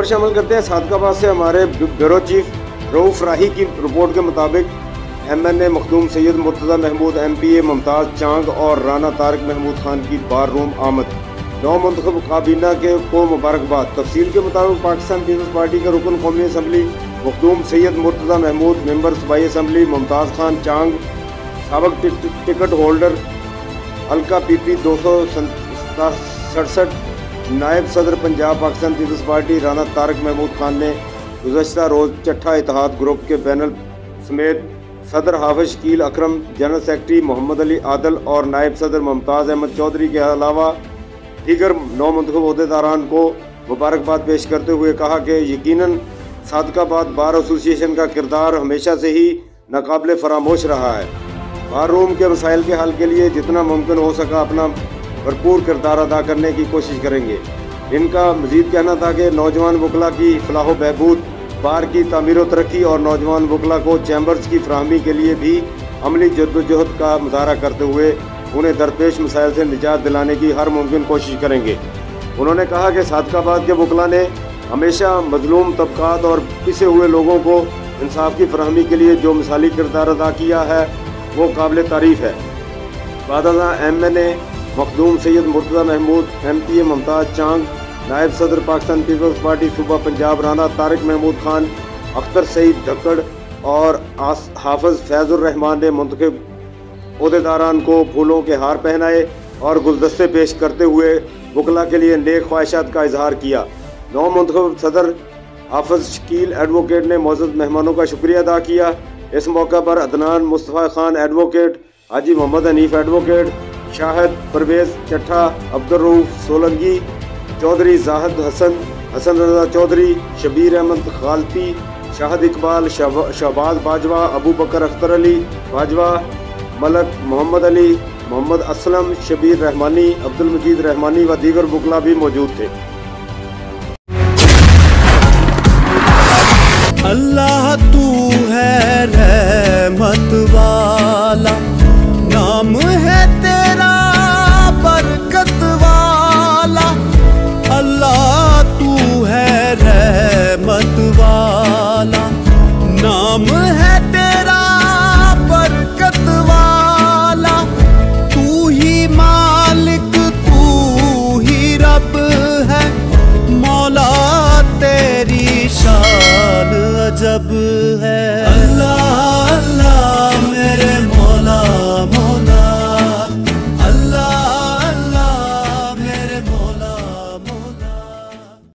खबर शामिल करते हैं। सादकाबाद से हमारे ब्यूरो चीफ रऊफ राही की रिपोर्ट के मुताबिक MNA मखदूम सैयद मुर्तज़ा महमूद MPA मुमताज़ चांग और राना तारिक महमूद खान की बार रूम आमद। नौ मुंतखब काबीना को मुबारकबाद। तफसील के मुताबिक पाकिस्तान पीपल्स पार्टी के रुकन कौमी असम्बली मखदूम सैयद मुर्तज़ा महमूद, मेंबर सूबाई असम्बली मुमताज़ खान चांग, साबक टिकट होल्डर हल्का PP 267, नायब सदर पंजाब पाकिस्तान पीपल्स पार्टी राना तारिक महमूद खान ने गुज़श्ता रोज़ चट्ठा इत्तेहाद ग्रुप के पैनल समेत सदर हाफिज शकील अकरम, जनरल सेक्रेटरी मोहम्मद अली आदल और नायब सदर मुमताज़ अहमद चौधरी के अलावा दीगर नौ मुंतखब अहदेदारान को मुबारकबाद पेश करते हुए कहा कि यकीनन सादकाबाद बार एसोसिएशन का किरदार हमेशा से ही नाकाबिल फरामोश रहा है। बार रूम के मसाइल के हल के लिए जितना मुमकिन हो सका अपना भरपूर किरदार अदा करने की कोशिश करेंगे। इनका मजीद कहना था कि नौजवान वकला की फलाह बहबूद, बार की तामीर व तरक्की और नौजवान वकला को चैम्बर्स की फराहमी के लिए भी अमली जद्दोजहद का मुजाहरा करते हुए उन्हें दरपेश मसाइल से निजात दिलाने की हर मुमकिन कोशिश करेंगे। उन्होंने कहा कि सादकाबाद के वकला ने हमेशा मजलूम तबकात और पिसे हुए लोगों को इंसाफ की फराहमी के लिए जो मिसाली किरदार अदा किया है वो काबिल तारीफ़ है। बादशाह MNA मखदूम सैयद मुर्तज़ा महमूद MPA मुमताज़ चांग, नायब सदर पाकिस्तान पीपल्स पार्टी सूबा पंजाब राना तारिक महमूद खान, अख्तर सईद धक्कड़ और हाफिज फैज़ुर रहमान ने मुंतखब अहदेदारान को फूलों के हार पहनाए और गुलदस्ते पेश करते हुए वकला के लिए नेक ख्वाहिशात का इजहार किया। नौ मुंतखब सदर हाफिज शकील एडवोकेट ने मौजूद मेहमानों का शुक्रिया अदा किया। इस मौका पर अदनान मुस्तफ़ा खान एडवोकेट, हाजी मोहम्मद हनीफ एडवोकेट, शाहिद परवेज़ चट्ठा, अब्दुल रऊफ सोलंगी चौधरी, जाहिद हसन, हसन रजा चौधरी, शबीर अहमद खालती, शाहिद इकबाल, शहबाज बाजवा, अबू बकर अख्तर अली बाजवा, मलक मोहम्मद अली, मोहम्मद असलम, शबीर रहमानी, अब्दुल मजीद रहमानी व दीगर वकला भी मौजूद थे। अल्लाह तू है रहमत वाला, नाम है तेरा बरकत वाला। अल्लाह तू है रहमत वाला, नाम है तेरा